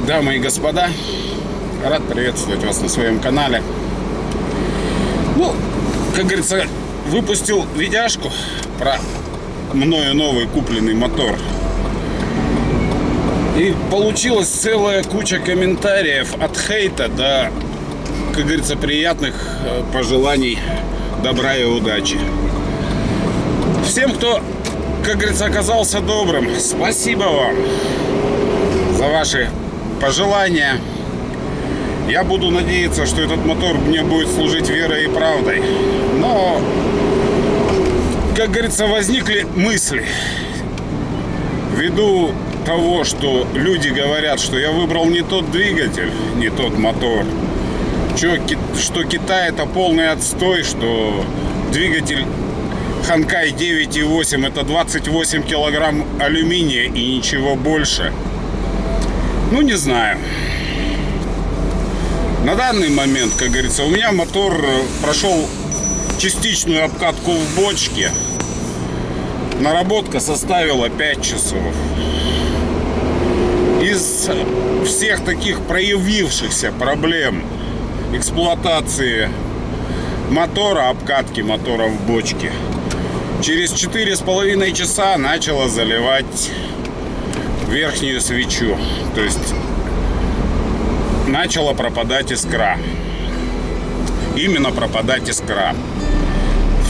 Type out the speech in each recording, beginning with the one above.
Дамы и господа, рад приветствовать вас на своем канале. Ну, как говорится, выпустил видяшку про мною новый купленный мотор. И получилась целая куча комментариев от хейта до, как говорится, приятных пожеланий добра и удачи. Всем, кто, как говорится, оказался добрым, спасибо вам за ваши пожелания. Я буду надеяться, что этот мотор мне будет служить верой и правдой. Но, как говорится, возникли мысли. Ввиду того, что люди говорят, что я выбрал не тот двигатель, не тот мотор, что Китай это полный отстой, что двигатель Ханкай 9.8 это 28 килограмм алюминия и ничего больше. Ну, не знаю. На данный момент, как говорится, у меня мотор прошел частичную обкатку в бочке. Наработка составила 5 часов. Из всех таких проявившихся проблем эксплуатации мотора, обкатки мотора в бочке, через 4,5 часа начала заливать верхнюю свечу. То есть начала пропадать искра. Именно пропадать искра.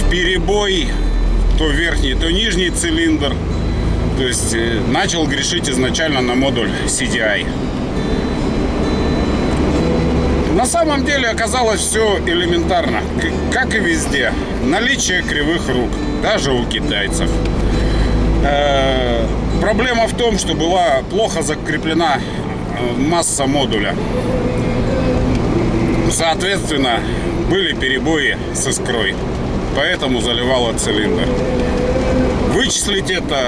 В перебой то верхний, то нижний цилиндр. То есть начал грешить изначально на модуль CDI. На самом деле оказалось все элементарно. Как и везде. Наличие кривых рук. Даже у китайцев. Проблема в том, что была плохо закреплена масса модуля. Соответственно, были перебои с искрой. Поэтому заливало цилиндр. Вычислить это,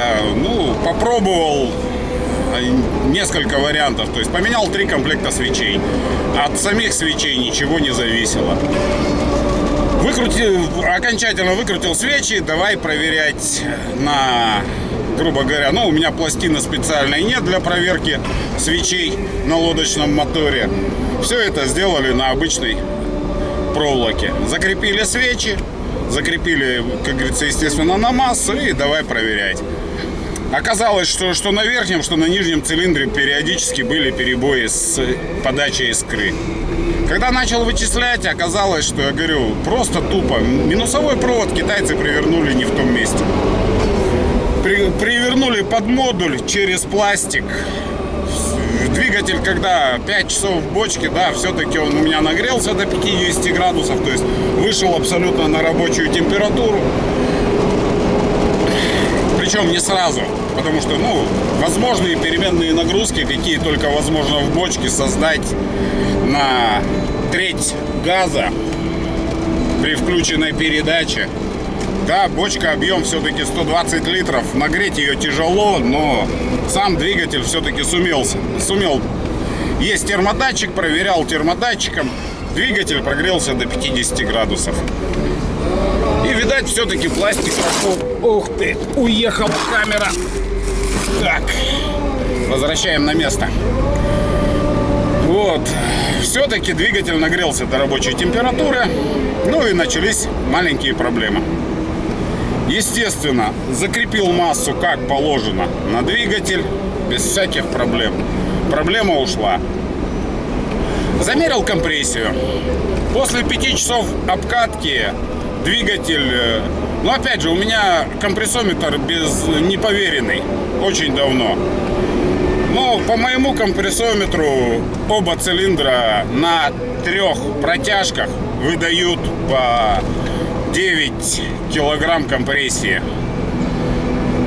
попробовал несколько вариантов. То есть поменял 3 комплекта свечей. От самих свечей ничего не зависело. Окончательно выкрутил свечи. Давай проверять на, грубо говоря, у меня пластины специальной нет для проверки свечей на лодочном моторе. Все это сделали на обычной проволоке. Закрепили свечи. Закрепили, как говорится, естественно, на массу и давай проверять. Оказалось, что на верхнем, что на нижнем цилиндре периодически были перебои с подачей искры. Когда начал вычислять, оказалось, что, я говорю, просто тупо. Минусовой провод китайцы привернули не в том месте. Привернули под модуль через пластик. Двигатель, когда 5 часов в бочке, да, все-таки он у меня нагрелся до 50 градусов, то есть вышел абсолютно на рабочую температуру. Причем не сразу, потому что, возможные переменные нагрузки, какие только возможно в бочке создать на треть газа при включенной передаче. Да, бочка, объем все-таки 120 литров. Нагреть ее тяжело, но сам двигатель все-таки сумел. Есть термодатчик, проверял термодатчиком. Двигатель прогрелся до 50 градусов. И, видать, все-таки пластик пошел. Ух ты, уехала камера. Так, возвращаем на место. Вот. Все-таки двигатель нагрелся до рабочей температуры. Ну и начались маленькие проблемы. Естественно, закрепил массу как положено на двигатель, без всяких проблем. Проблема ушла. Замерил компрессию. После 5 часов обкатки двигатель... опять же, у меня компрессометр непроверенный. Очень давно. Но по моему компрессометру оба цилиндра на 3 протяжках выдают по 9 килограмм компрессии.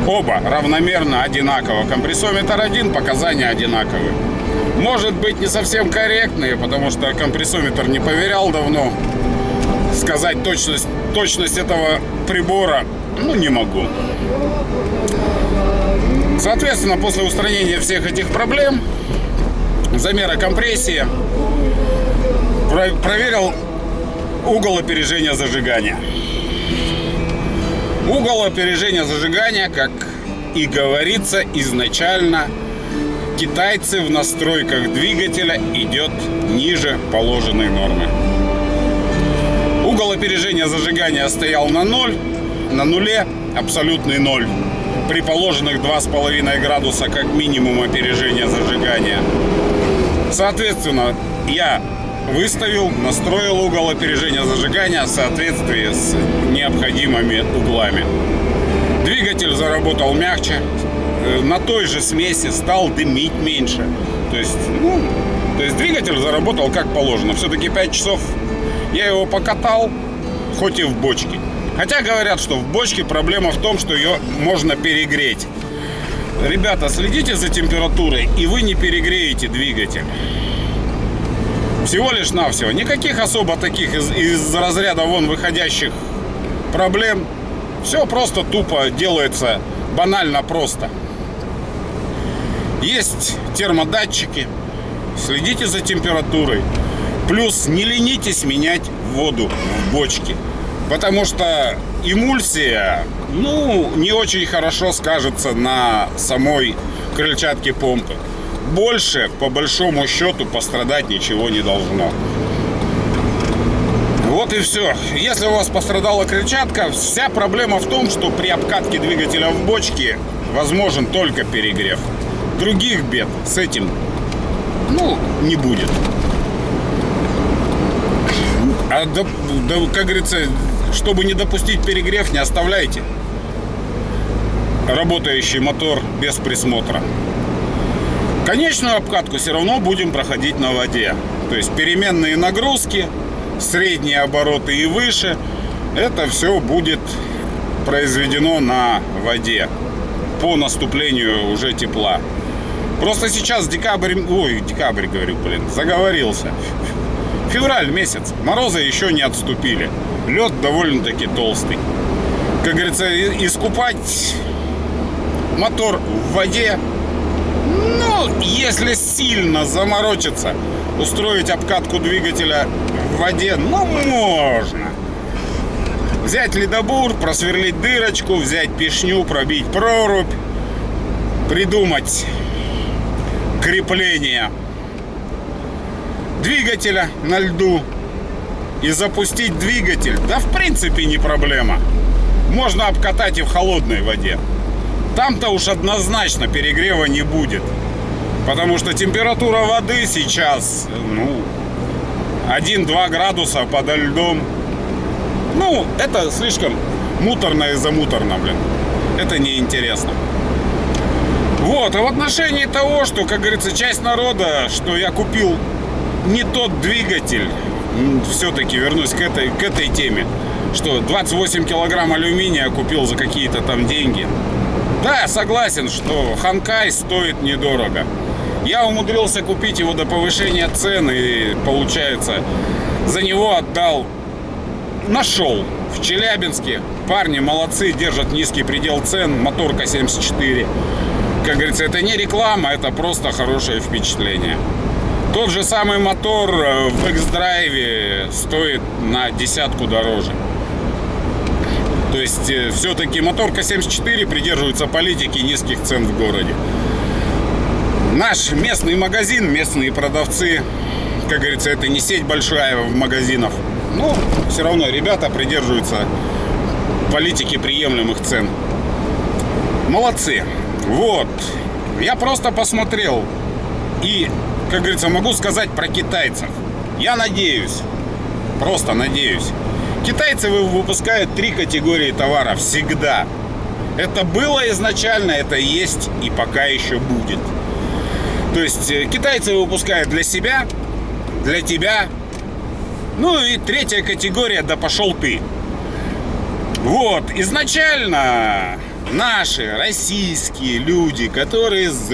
Оба равномерно одинаково. Компрессометр один, показания одинаковые. Может быть, не совсем корректные, потому что компрессометр не проверял давно. Сказать точность этого прибора не могу. Соответственно, после устранения всех этих проблем, замера компрессии, проверил угол опережения зажигания. Угол опережения зажигания, как и говорится, изначально китайцы в настройках двигателя идет ниже положенной нормы. Угол опережения зажигания стоял на нуле, абсолютный ноль. При положенных 2,5 градуса как минимум опережения зажигания. Соответственно, я выставил, настроил угол опережения зажигания в соответствии с необходимыми углами. Двигатель заработал мягче, на той же смеси стал дымить меньше. То есть двигатель заработал как положено. Все-таки 5 часов я его покатал, хоть и в бочке. Хотя говорят, что в бочке проблема в том, что ее можно перегреть. Ребята, следите за температурой, и вы не перегреете двигатель. Всего лишь навсего. Никаких особо таких из разряда вон выходящих проблем. Все просто тупо делается, банально просто. Есть термодатчики. Следите за температурой. Плюс не ленитесь менять воду в бочке. Потому что эмульсия, не очень хорошо скажется на самой крыльчатке помпы. Больше, по большому счету, пострадать ничего не должно. Вот и все. Если у вас пострадала крыльчатка, вся проблема в том, что при обкатке двигателя в бочке возможен только перегрев. Других бед с этим, не будет. Как говорится, чтобы не допустить перегрев, не оставляйте работающий мотор без присмотра. Конечную обкатку все равно будем проходить на воде. То есть переменные нагрузки, средние обороты и выше, это все будет произведено на воде по наступлению уже тепла. Просто сейчас заговорился. Февраль месяц, морозы еще не отступили. Лед довольно-таки толстый. Как говорится, искупать мотор в воде, если сильно заморочиться, устроить обкатку двигателя в воде, можно. Взять ледобур, просверлить дырочку, взять пешню, пробить прорубь, придумать крепление двигателя на льду и запустить двигатель, да в принципе не проблема. Можно обкатать и в холодной воде. Там-то уж однозначно перегрева не будет. Потому что температура воды сейчас 1-2 градуса подо льдом. Это слишком муторно и замуторно, Это неинтересно. Вот, а в отношении того, что, как говорится, часть народа, что я купил не тот двигатель, все-таки вернусь к этой теме, что 28 килограмм алюминия купил за какие-то там деньги. Да, согласен, что Ханкай стоит недорого. Я умудрился купить его до повышения цен, и получается, за него нашел в Челябинске. Парни молодцы, держат низкий предел цен, моторка 74. Как говорится, это не реклама, это просто хорошее впечатление. Тот же самый мотор в X-Drive стоит на десятку дороже. То есть все-таки моторка 74 придерживается политики низких цен в городе. Наш местный магазин, местные продавцы, как говорится, это не сеть большая в магазинов. Но все равно ребята придерживаются политики приемлемых цен. Молодцы. Вот. Я просто посмотрел и, как говорится, могу сказать про китайцев. Я надеюсь, просто надеюсь. Китайцы выпускают 3 категории товаров всегда. Это было изначально, это есть и пока еще будет. То есть китайцы выпускают для себя, для тебя. И 3-я категория, да пошел ты. Вот, изначально наши российские люди,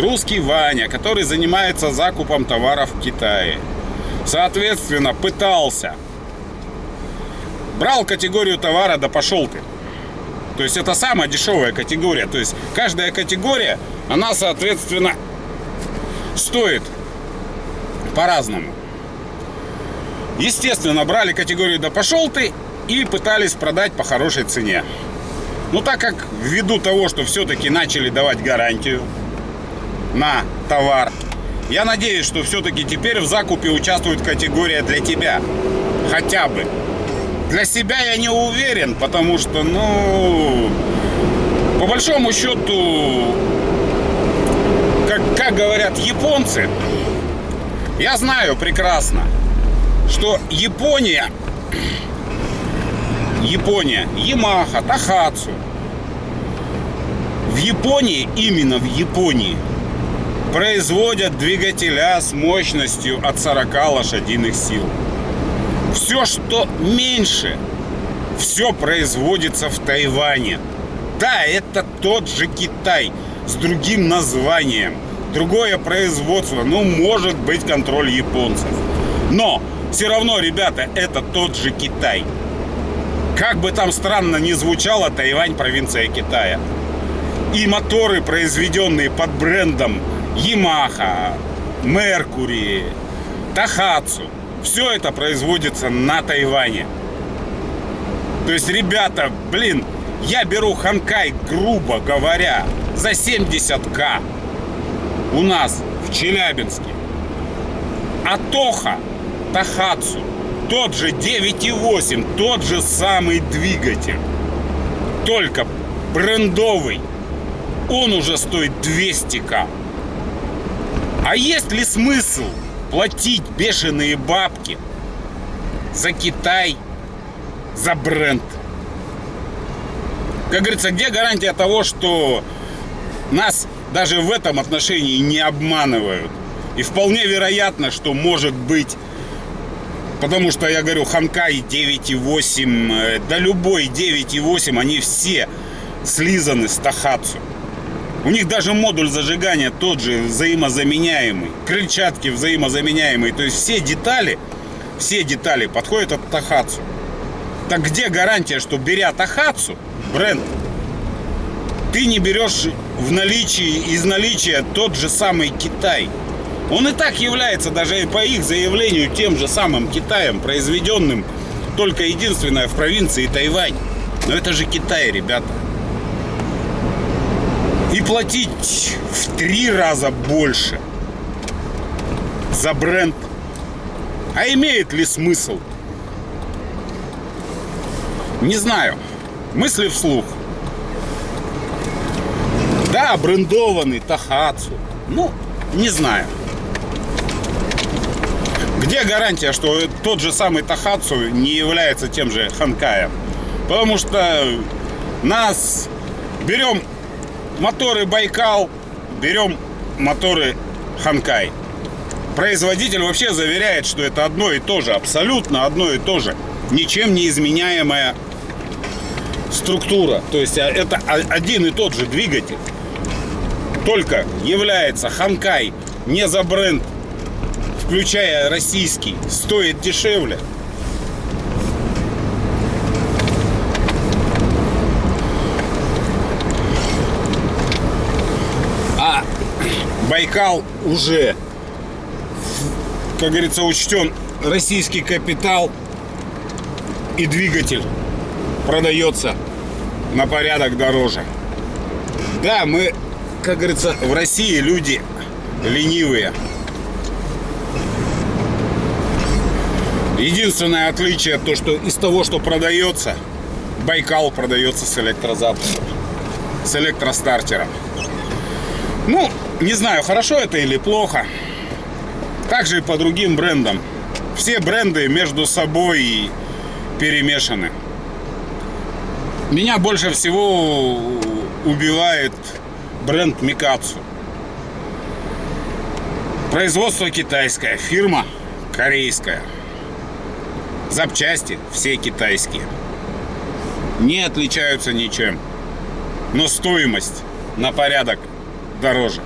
русский Ваня, который занимается закупом товаров в Китае, соответственно, брал категорию товара, да пошел ты. То есть это самая дешевая категория. То есть каждая категория, она, соответственно, стоит по-разному. Естественно, брали категорию «да пошел ты» и пытались продать по хорошей цене. Так как ввиду того, что все-таки начали давать гарантию, на товар. Я надеюсь, что все-таки теперь в закупе участвует категория для тебя. Хотя бы. Для себя я не уверен, потому что, ну, по большому счету, как говорят японцы, я знаю прекрасно, что Япония, Ямаха, Тахацу, в Японии, именно в Японии, производят двигателя с мощностью от 40 лошадиных сил. Все, что меньше, все производится в Тайване. Да, это тот же Китай с другим названием, другое производство, ну, может быть, контроль японцев. Но все равно, ребята, это тот же Китай. Как бы там странно ни звучало, Тайвань — провинция Китая. И моторы, произведенные под брендом Ямаха, Меркури, Тахацу, все это производится на Тайване. То есть, ребята, блин, я беру Ханкай, грубо говоря, за 70к у нас в Челябинске. А Тоха, Тахацу, тот же 9.8, тот же самый двигатель, только брендовый, он уже стоит 200к. А есть ли смысл платить бешеные бабки за Китай, за бренд? Как говорится, где гарантия того, что нас даже в этом отношении не обманывают? И вполне вероятно, что может быть, потому что, я говорю, Ханкай 9.8, да любой 9.8, они все слизаны с Тахацу. У них даже модуль зажигания тот же, взаимозаменяемый. Крыльчатки взаимозаменяемые. То есть все детали подходят от Тахацу. Так где гарантия, что, беря Тахацу, бренд, ты не берешь из наличия тот же самый Китай? Он и так является, даже по их заявлению, тем же самым Китаем, произведенным только единственное в провинции Тайвань. Но это же Китай, ребята. И платить в 3 раза больше за бренд. А имеет ли смысл? Не знаю. Мысли вслух. Да, брендованный Тахацу. Ну, не знаю. Где гарантия, что тот же самый Тахацу не является тем же Ханкаем? Потому что нас берем моторы Байкал, берем моторы Ханкай. Производитель вообще заверяет, что это одно и то же, абсолютно одно и то же. Ничем не изменяемая структура. То есть это один и тот же двигатель. Только является Ханкай не за бренд, включая российский, стоит дешевле. А Байкал уже, как говорится, учтен российский капитал, и двигатель продается на порядок дороже. Да, мы, как говорится, в России люди ленивые. Единственное отличие то, что из того, что продается, Байкал продается с электрозапуском, с электростартером. Ну, не знаю, хорошо это или плохо. Также и по другим брендам. Все бренды между собой перемешаны. Меня больше всего убивает бренд Микацу. Производство китайское, фирма корейская. Запчасти все китайские. Не отличаются ничем. Но стоимость на порядок дороже.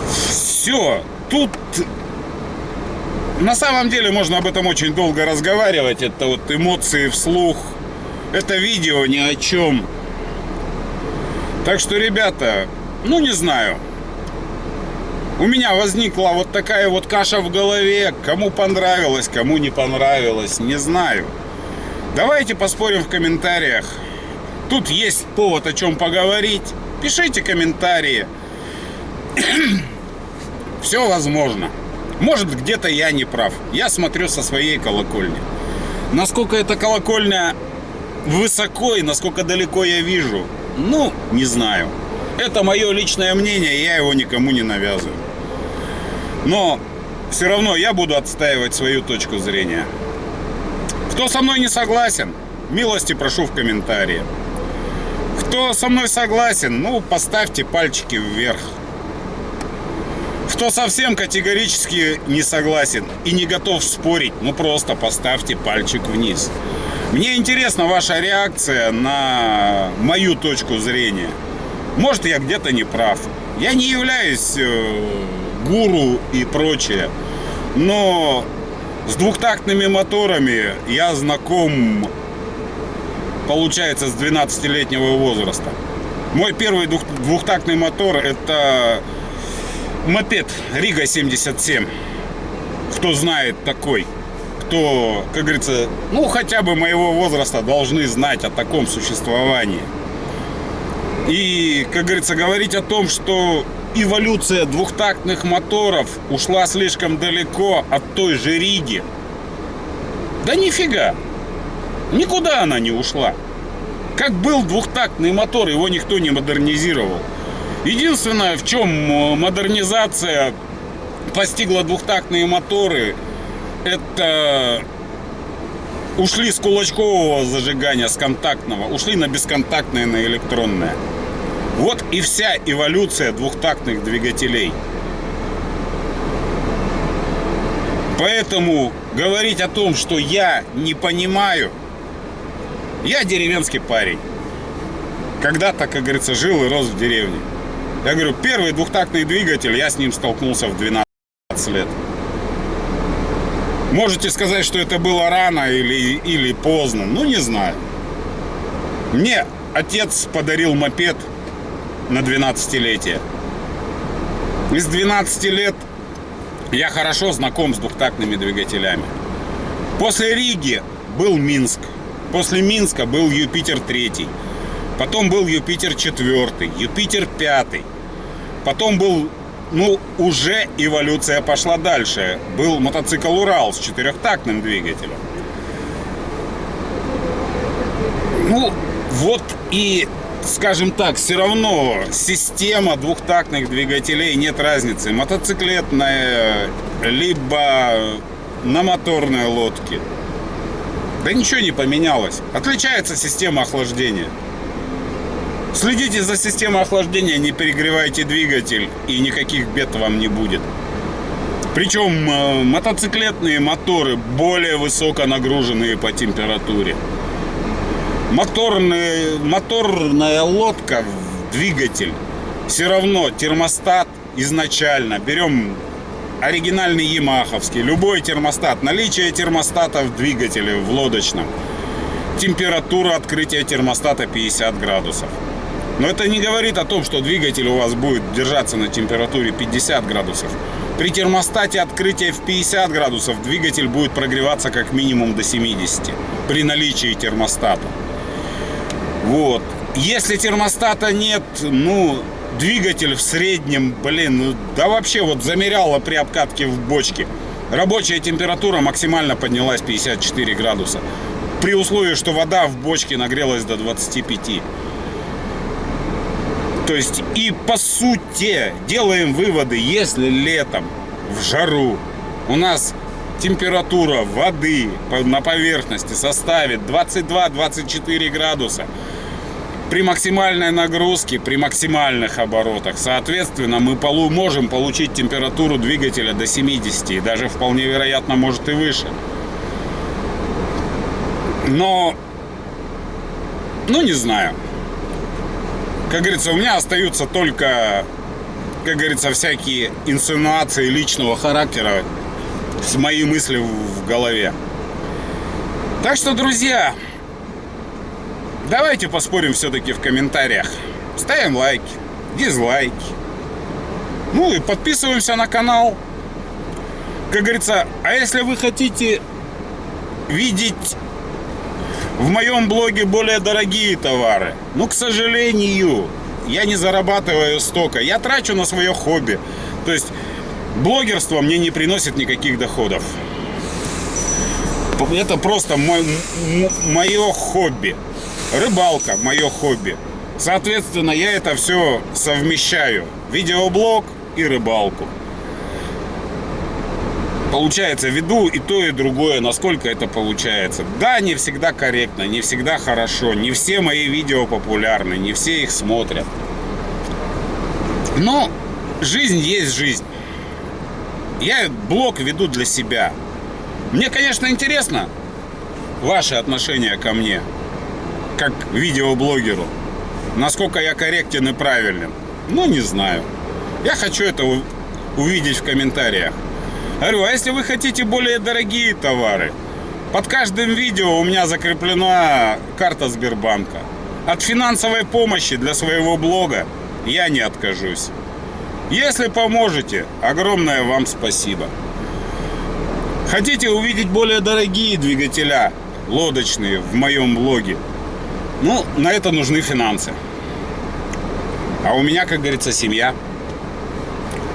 Все. Тут на самом деле можно об этом очень долго разговаривать. Это вот эмоции вслух. Это видео ни о чем. Так что, ребята, ну не знаю. У меня возникла вот такая вот каша в голове. Кому понравилось, кому не понравилось, не знаю. Давайте поспорим в комментариях. Тут есть повод о чем поговорить. пишите комментарии. Все возможно. Может, где-то я не прав. Я смотрю со своей колокольни. Насколько эта колокольня высоко и насколько далеко я вижу, ну, не знаю. Это мое личное мнение, я его никому не навязываю. Но все равно я буду отстаивать свою точку зрения. Кто со мной не согласен, милости прошу в комментарии. Кто со мной согласен, ну, поставьте пальчики вверх. Кто совсем категорически не согласен и не готов спорить, ну, просто поставьте пальчик вниз. Мне интересна ваша реакция на мою точку зрения. Может, я где-то не прав. Я не являюсь гуру и прочее. Но с двухтактными моторами я знаком, получается, с 12-летнего возраста. Мой первый двухтактный мотор — это мопед Рига 77. Кто знает такой, кто, как говорится, ну хотя бы моего возраста должны знать о таком существовании. И, как говорится, говорить о том, что эволюция двухтактных моторов ушла слишком далеко от той же Риги. Да нифига. Никуда она не ушла. Как был двухтактный мотор, его никто не модернизировал. Единственное, в чем модернизация постигла двухтактные моторы, это ушли с кулачкового зажигания, с контактного, ушли на бесконтактное, на электронное. Вот и вся эволюция двухтактных двигателей. Поэтому говорить о том, что я не понимаю, я деревенский парень. Когда-то, как говорится, жил и рос в деревне. Я говорю, первый двухтактный двигатель, я с ним столкнулся в 12 лет. Можете сказать, что это было рано или поздно, ну не знаю. Мне отец подарил мопед на 12-летие. Из 12 лет я хорошо знаком с двухтактными двигателями. После Риги был Минск. После Минска был Юпитер 3. Потом был Юпитер 4, Юпитер 5. Потом был, ну, уже эволюция пошла дальше. Был мотоцикл Урал с 4-тактным двигателем. Ну, вот и, скажем так, все равно система двухтактных двигателей, нет разницы. Мотоциклетная, либо на моторной лодке. Да ничего не поменялось. Отличается система охлаждения. Следите за системой охлаждения, не перегревайте двигатель, и никаких бед вам не будет. Причем мотоциклетные моторы более высоко нагруженные по температуре. Моторная лодка, двигатель, все равно термостат изначально. Берем оригинальный ямаховский, любой термостат. Наличие термостата в двигателе, в лодочном. Температура открытия термостата 50 градусов. Но это не говорит о том, что двигатель у вас будет держаться на температуре 50 градусов. При термостате открытия в 50 градусов двигатель будет прогреваться как минимум до 70 при наличии термостата. Вот. Если термостата нет, ну, двигатель в среднем, ну, да вообще вот замеряло при обкатке в бочке. Рабочая температура максимально поднялась 54 градуса. При условии, что вода в бочке нагрелась до 25. То есть, и по сути, делаем выводы, если летом в жару у нас температура воды на поверхности составит 22-24 градуса, при максимальной нагрузке, при максимальных оборотах, соответственно, мы можем получить температуру двигателя до 70, и даже вполне вероятно, может и выше. Но, ну не знаю. Как говорится, у меня остаются только, как говорится, всякие инсинуации личного характера с моей мыслью в голове. Так что, друзья, давайте поспорим все-таки в комментариях. Ставим лайки, дизлайки. Ну и подписываемся на канал. Как говорится, а если вы хотите видеть в моем блоге более дорогие товары, ну, к сожалению, я не зарабатываю столько. Я трачу на свое хобби. То есть блогерство мне не приносит никаких доходов. Это просто мое хобби. Рыбалка – мое хобби. Соответственно, я это все совмещаю. Видеоблог и рыбалку. Получается, веду и то, и другое, насколько это получается. Да, не всегда корректно, не всегда хорошо. Не все мои видео популярны, не все их смотрят. Но жизнь есть жизнь. Я блог веду для себя. Мне, конечно, интересно ваше отношение ко мне, как видеоблогеру. Насколько я корректен и правилен. Ну, не знаю. Я хочу это увидеть в комментариях. Говорю, а если вы хотите более дорогие товары, под каждым видео у меня закреплена карта Сбербанка. От финансовой помощи для своего блога я не откажусь. Если поможете, огромное вам спасибо. Хотите увидеть более дорогие двигателя лодочные в моем блоге? Ну, на это нужны финансы. А у меня, как говорится, семья.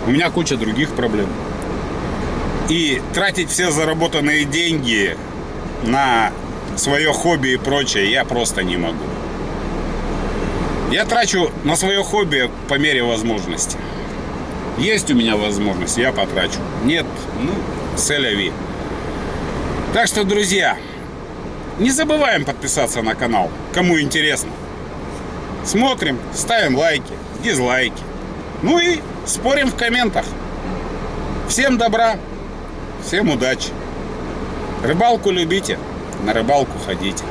У меня куча других проблем. И тратить все заработанные деньги на свое хобби и прочее я просто не могу. Я трачу на свое хобби по мере возможности. Есть у меня возможность, я потрачу. Нет, ну, c'est-la-vie. Так что, друзья, не забываем подписаться на канал, кому интересно. Смотрим, ставим лайки, дизлайки. Ну и спорим в комментах. Всем добра, всем удачи. Рыбалку любите, на рыбалку ходите.